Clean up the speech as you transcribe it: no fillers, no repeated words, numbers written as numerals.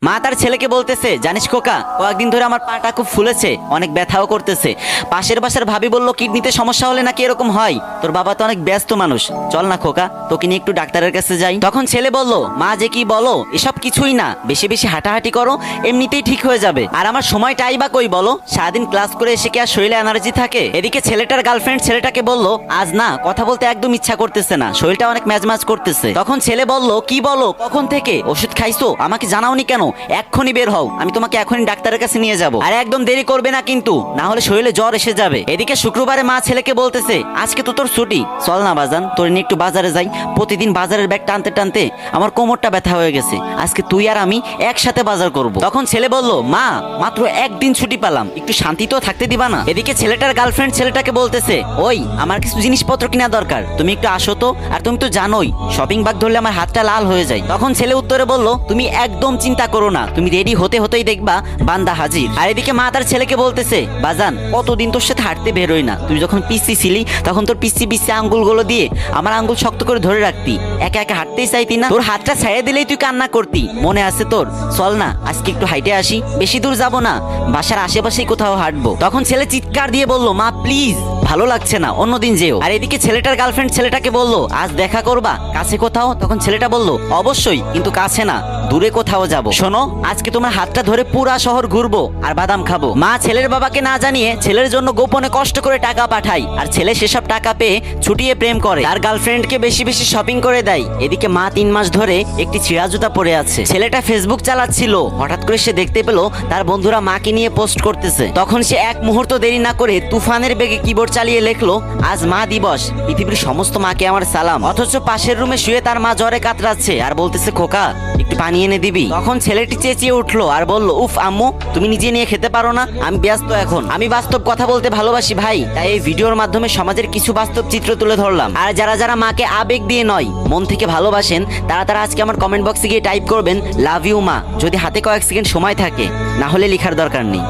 মা তার ছেলেকে বলতেছে, জানিস খোকা, কয়েকদিন ধরে আমার পাটা খুব ফুলেছে, অনেক ব্যথাও করতেছে। পাশের বাসার ভাবি বলল কিডনিতে সমস্যা হলে নাকি এরকম হয়। তোর বাবা তো অনেক ব্যস্ত মানুষ, চল না খোকা, তোকে নিয়ে একটু ডাক্তারের কাছে যাই। তখন ছেলে বলল, মা যে কি বলো, এসব কিছুই না, বেশি বেশি হাঁটাহাঁটি করো, এমনিতেই ঠিক হয়ে যাবে। আর আমার সময়টাই বা কই বলো, সারাদিন ক্লাস করে এসে কি আর শরীরে এনার্জি থাকে? এদিকে ছেলেটার গার্লফ্রেন্ড ছেলেটাকে বলল, আজ না কথা বলতে একদম ইচ্ছা করতেছে না, শরীরটা অনেক ম্যাজম্যাজ করতেছে। তখন ছেলে বলল, কি বলো, কখন থেকে ওষুধ খাইছো, আমাকে জানাওনি কেন? এক্ষুনি বের হও, আমি তোমাকে এখনই ডাক্তারের কাছে নিয়ে যাব। আর একদম দেরি করবে না কিন্তু, না হলে শরীরে জ্বর এসে যাবে। এদিকে শুক্রবারে মা ছেলেকে বলতেছে, আজকে তো তোর ছুটি, চল না বাজান, তোর নিয়ে একটু বাজারে যাই। প্রতিদিন বাজারের ব্যাগ টানতে টানতে আমার কোমরটা ব্যথা হয়ে গেছে, আজকে তুই আর আমি একসাথে বাজার করব। তখন ছেলে বলল, মা মাত্র একদিন ছুটি পেলাম, একটু শান্তিতেও থাকতে দিবা না? এদিকে ছেলেটার গার্লফ্রেন্ড ছেলেটাকে বলতেছে, ওই আমার কিছু জিনিসপত্র কিনা দরকার, তুমি একটু আসো তো। আর তুমি তো জানোই শপিং ব্যাগ ধরলে আমার হাতটা লাল হয়ে যায়। তখন ছেলে উত্তরে বলল, তুমি একদম চিন্তা করো না, তুমি রেডি হতে হতেই দেখবা বান্দা হাজির। আর এদিকে মা তার ছেলেকে বলতেছে, বাজান কতদিন তোর সাথে হাঁটতে বেরোই না, তুই যখন পিসি ছিলি তখন তোর পিসি পিসি আঙ্গুলগুলো দিয়ে আমার আঙ্গুল শক্ত করে ধরে রাখতি, একা একা হাঁটতেই চাইতি না, তোর হাতটা ছেড়ে দিলেই তুই কান্না করতি, মনে আছে তোর? চল না আজকে একটু হাইটে আসি, বেশি দূর যাব না, বাসার আশেপাশেই কোথাও হাঁটবো। তখন ছেলে চিৎকার দিয়ে বলল, মা প্লিজ, ভালো লাগছে না, অন্যদিন যেও। আর এদিকে ছেলেটার গার্লফ্রেন্ড ছেলেটাকে বলল, আজ দেখা করবা কাছে কোথাও? তখন ছেলেটা বলল, অবশ্যই, কিন্তু কাছে না, দূরে কোথাও যাব। শোনো, আজকে তোমার হাতটা ধরে পুরা শহর ঘুরবো আর বাদাম খাবো। মা ছেলের বাবাকে না জানিয়ে ছেলের জন্য গোপনে কষ্ট করে টাকা পাঠায়, আর ছেলে সেসব টাকা পেয়ে ছুটিয়ে প্রেম করে, তার গার্লফ্রেন্ডকে বেশি বেশি শপিং করে দেয়। এদিকে মা 3 মাস ধরে একটি ছিঁড়া জুতা পরে আছে। ছেলেটা ফেসবুক চালাচ্ছিল, হঠাৎ করে সে দেখতে পেল তার বন্ধুরা মাকে নিয়ে পোস্ট করতেছে। তখন সে এক মুহূর্ত দেরি না করে তুফানের বেগে কিবোর্ড চালিয়ে লেখলো, আজ মা দিবস, পৃথিবীর সমস্ত মাকে আমার সালাম। অথচ পাশের রুমে শুয়ে তার মা জ্বরে কাতরাচ্ছে আর বলতেছে, খোকা একটু পানি এনে দিবি? তখন ছেলেটি চেঁচিয়ে উঠলো আর বলল, উফ আম্মু, তুমি নিজে নিয়ে খেতে পারো না? আমি ব্যস্ত এখন, আমি বাস্তব কথা বলতে ভালোবাসি ভাই, তাই এই ভিডিওর মাধ্যমে সমাজের কিছু বাস্তব চিত্র তুলে ধরলাম। আর যারা যারা মাকে আবেগ দিয়ে নয় মন থেকে ভালোবাসেন, তারা আজকে আমার কমেন্ট বক্সে গিয়ে টাইপ করবেন লাভ ইউ মা, যদি হাতে কয়েক সেকেন্ড সময় থাকে, না হলে লেখার দরকার নেই।